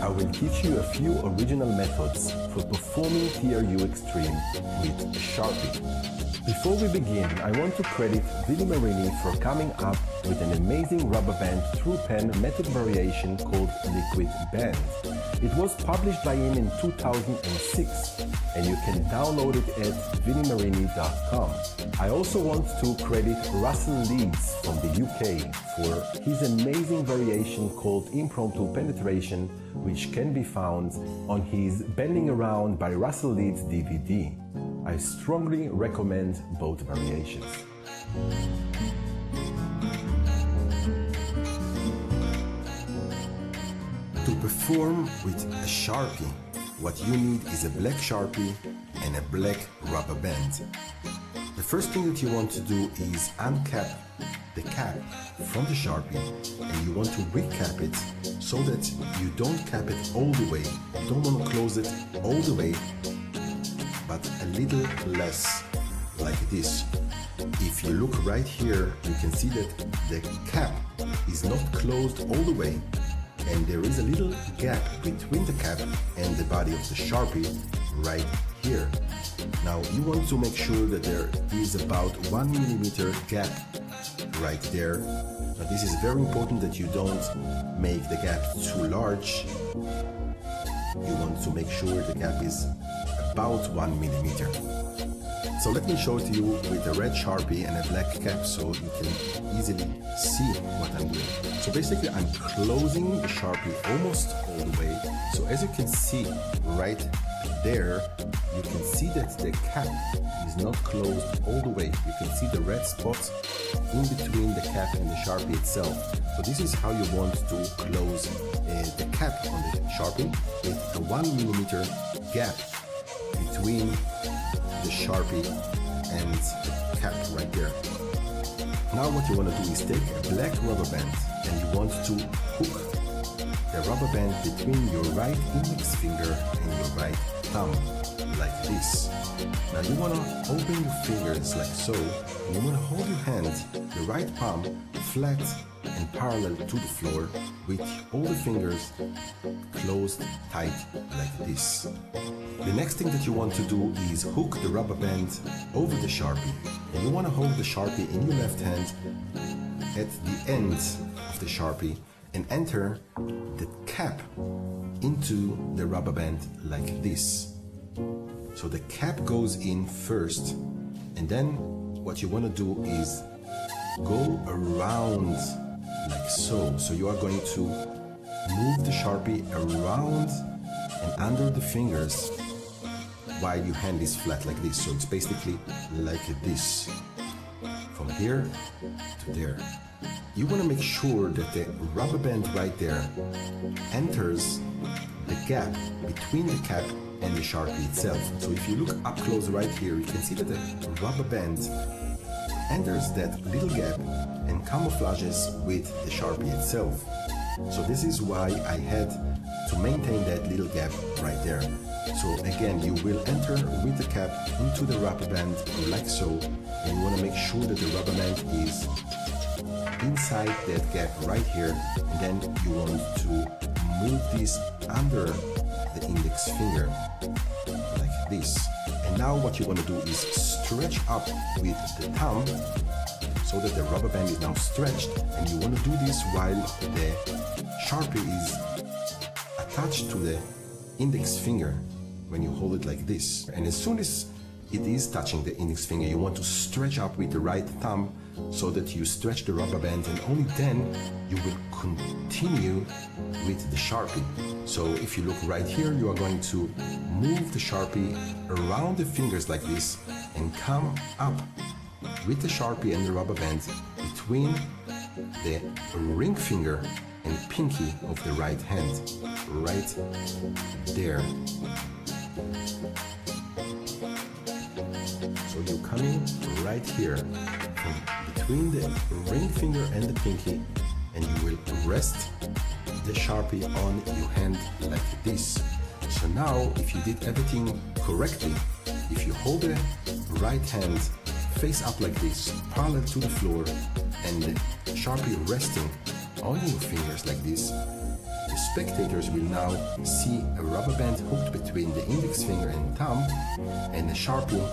I will teach you a few original methods for performing TRU Extreme with Sharpie. Before we begin, I want to credit Vinny Marini for coming up with an amazing rubber band TRU pen method variation called Liquid Band. It was published by him in 2006 and you can download it at vinnymarini.com. I also want to credit Russell Leeds from the UK for his amazing variation called Impromptu Penetration, which can be found on his Bending Around by Russell Leeds DVD. I strongly recommend both variations. To perform with a Sharpie, what you need is a black Sharpie and a black rubber band. The first thing that you want to do is uncap the cap from the Sharpie, and you want to recap it so that you don't cap it all the way. You don't want to close it all the way, but a little less, like this. If you look right here, you can see that the cap is not closed all the way, and there is a little gap between the cap and the body of the Sharpie right here. Now you want to make sure that there is about 1 millimeter gap right there. Now this is very important that you don't make the gap too large. You want to make sure the gap is about 1 millimeter. So let me show it to you with a red Sharpie and a black cap so you can easily see what I'm doing. So basically I'm closing the Sharpie almost all the way. So as you can see right there, you can see that the cap is not closed all the way. You can see the red spots in between the cap and the Sharpie itself. So this is how you want to close the cap on the Sharpie, with a 1 millimeter gap between the Sharpie and the cap right there. Now what you want to do is take a black rubber band and you want to hook the rubber band between your right index finger and your right thumb, like this. Now you want to open your fingers like so, and you want to hold your hand, the right palm, flat and parallel to the floor, with all the fingers closed tight like this. The next thing that you want to do is hook the rubber band over the Sharpie, and you want to hold the Sharpie in your left hand at the end of the Sharpie and enter the cap into the rubber band like this. So the cap goes in first, and then what you want to do is go around like so. So you are going to move the Sharpie around and under the fingers while your hand is flat like this. So it's basically like this, from here to there. You want to make sure that the rubber band right there enters the gap between the cap and the Sharpie itself. So if you look up close right here, you can see that the rubber band enters that little gap and camouflages with the Sharpie itself. So this is why I had to maintain that little gap right there. So again, you will enter with the cap into the rubber band like so, and you want to make sure that the rubber band is inside that gap right here, and then you want to move this under the index finger like this. And now what you want to do is stretch up with the thumb so that the rubber band is now stretched, and you want to do this while the Sharpie is attached to the index finger when you hold it like this. And as soon as it is touching the index finger, you want to stretch up with the right thumb so that you stretch the rubber band, and only then you will continue with the Sharpie. So if you look right here, you are going to move the Sharpie around the fingers like this and come up with the Sharpie and the rubber band between the ring finger and pinky of the right hand, right there. So you're coming right here from between the ring finger and the pinky, and you will rest the Sharpie on your hand like this. So now if you did everything correctly, if you hold the right hand face up like this, parallel to the floor, and the Sharpie resting on your fingers like this, the spectators will now see a rubber band hooked between the index finger and thumb and a Sharpie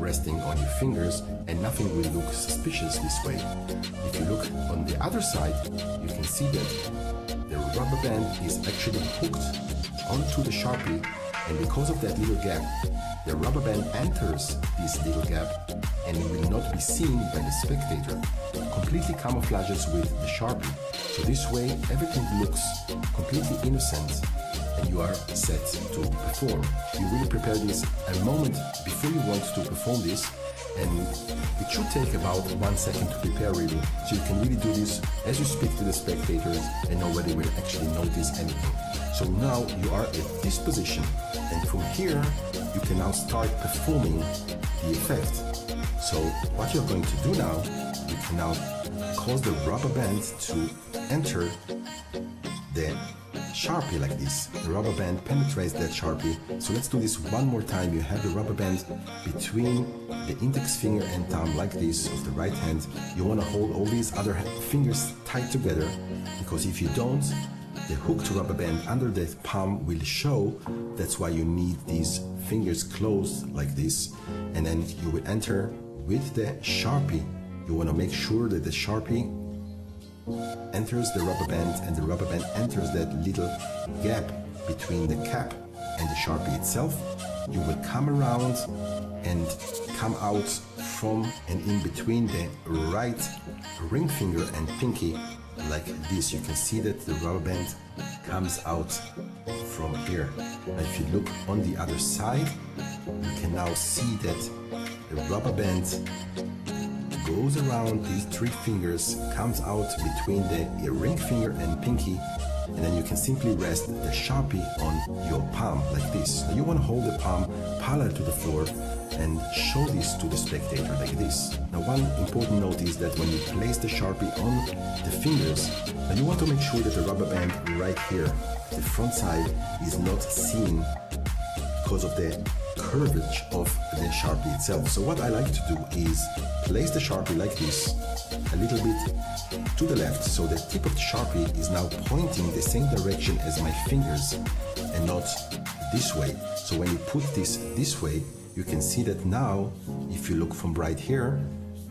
resting on your fingers, and nothing will look suspicious this way. If you look on the other side, you can see that the rubber band is actually hooked onto the Sharpie, and because of that little gap, the rubber band enters this little gap and will not be seen by the spectator. Completely camouflages with the Sharpie. So this way everything looks completely innocent and you are set to perform. You really prepare this a moment before you want to perform this, and it should take about 1 second to prepare really. So you can really do this as you speak to the spectators and nobody will actually notice anything. So now you are at this position, and from here you can now start performing the effect. So what you're going to do now, you can now cause the rubber band to enter the Sharpie like this. The rubber band penetrates that Sharpie. So let's do this one more time. You have the rubber band between the index finger and thumb like this of the right hand. You want to hold all these other fingers tight together, because if you don't, the hooked rubber band under the palm will show. That's why you need these fingers closed like this, and then you will enter with the Sharpie. You want to make sure that the Sharpie enters the rubber band and the rubber band enters that little gap between the cap and the Sharpie itself. You will come around and come out from and in between the right ring finger and pinky like this. You can see that the rubber band comes out from here. Now if you look on the other side, you can now see that the rubber band goes around these 3 fingers, comes out between the ring finger and pinky, and then you can simply rest the Sharpie on your palm like this. Now you want to hold the palm parallel to the floor and show this to the spectator like this. Now one important note is that when you place the Sharpie on the fingers, now you want to make sure that the rubber band right here, the front side, is not seen because of the curvature of the Sharpie itself. So what I like to do is place the Sharpie like this, a little bit to the left, so the tip of the Sharpie is now pointing the same direction as my fingers and not this way. So when you put this way, you can see that now, if you look from right here,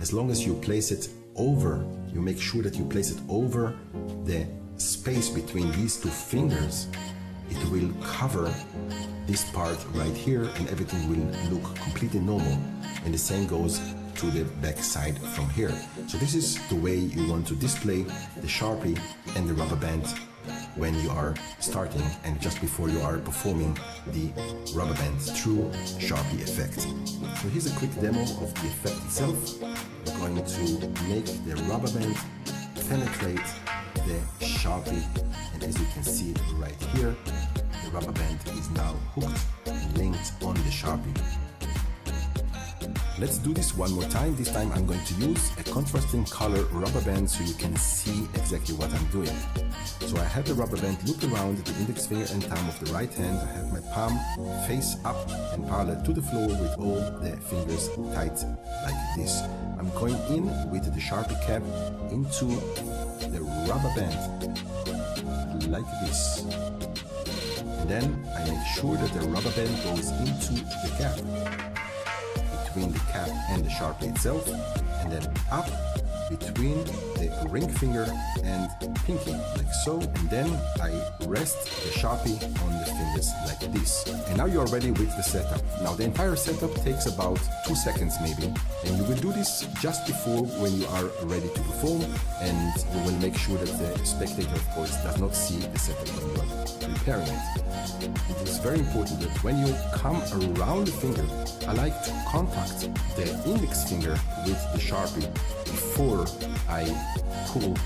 as long as you place it over, you make sure that you place it over the space between these 2 fingers, it will cover this part right here and everything will look completely normal. And the same goes to the back side from here. So this is the way you want to display the Sharpie and the rubber band when you are starting and just before you are performing the rubber band TRU Sharpie effect. So here's a quick demo of the effect itself. We're going to make the rubber band penetrate the Sharpie, and as you can see right here, the rubber band is now hooked and linked on the Sharpie. Let's do this one more time. This time I'm going to use a contrasting color rubber band so you can see exactly what I'm doing. So I have the rubber band looped around the index finger and thumb of the right hand. I have my palm face up and parallel to the floor with all the fingers tight like this. I'm going in with the Sharpie cap into the rubber band like this. And then I make sure that the rubber band goes into the gap between the cap and the Sharpie itself, and then up between the ring finger and pinky, like so, and then I rest the Sharpie on the fingers like this. And now you're ready with the setup. Now the entire setup takes about 2 seconds maybe, and you will do this just before when you are ready to perform, and you will make sure that the spectator, of course, does not see the setup when you are preparing it. It is very important that when you come around the finger, I like to contact the index finger with the Sharpie before I pull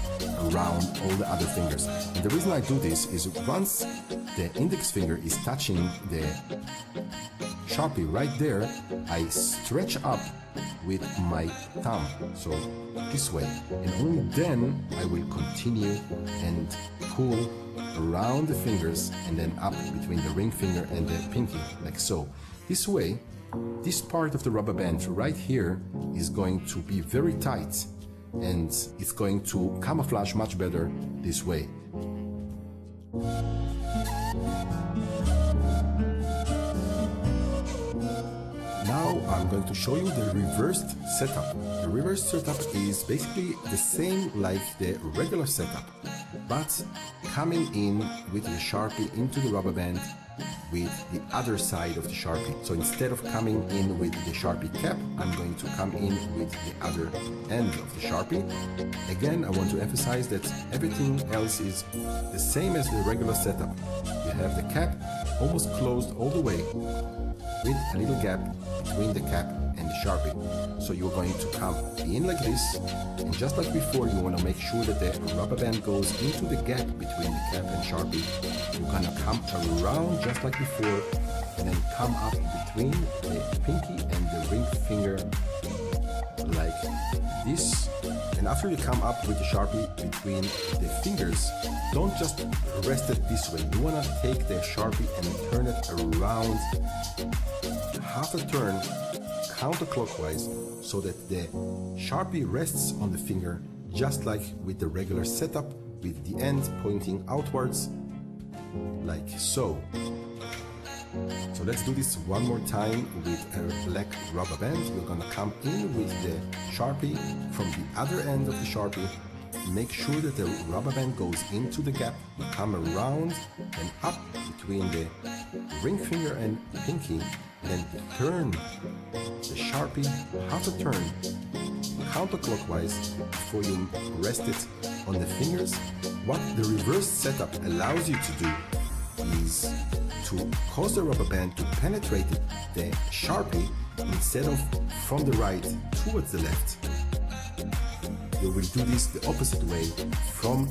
around all the other fingers. And the reason I do this is once the index finger is touching the Sharpie right there, I stretch up with my thumb, so this way, and only then I will continue and pull around the fingers and then up between the ring finger and the pinky, like so. This way, this part of the rubber band right here is going to be very tight, and it's going to camouflage much better this way. Now I'm going to show you the reversed setup. The reversed setup is basically the same like the regular setup, but coming in with the Sharpie into the rubber band with the other side of the Sharpie. So instead of coming in with the Sharpie cap, I'm going to come in with the other end of the Sharpie. Again, I want to emphasize that everything else is the same as the regular setup. You have the cap almost closed all the way with a little gap between the cap and the Sharpie. So you're going to come in like this, and just like before, you want to make sure that the rubber band goes into the gap between the cap and Sharpie. You're gonna come around just like before, and then come up between the pinky and the ring finger like this. And after you come up with the Sharpie between the fingers, don't just rest it this way. You want to take the Sharpie and turn it around half a turn counterclockwise so that the Sharpie rests on the finger just like with the regular setup, with the end pointing outwards like so. So let's do this one more time with a black rubber band. We're gonna come in with the Sharpie from the other end of the Sharpie. Make sure that the rubber band goes into the gap, come around and up between the ring finger and pinky, then turn the Sharpie half a turn counterclockwise before you rest it on the fingers. What the reverse setup allows you to do is to cause the rubber band to penetrate the Sharpie instead of from the right towards the left. You will do this the opposite way, from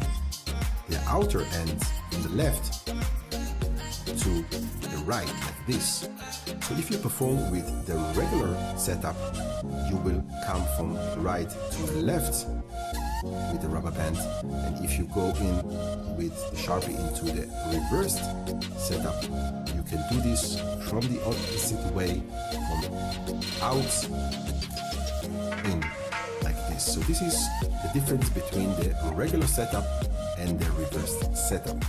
the outer end, from the left to the right, like this. So if you perform with the regular setup, you will come from right to the left with the rubber band, and if you go in with the Sharpie into the reversed setup, you can do this from the opposite way, from out in, like this. So this is the difference between the regular setup and the reversed setup.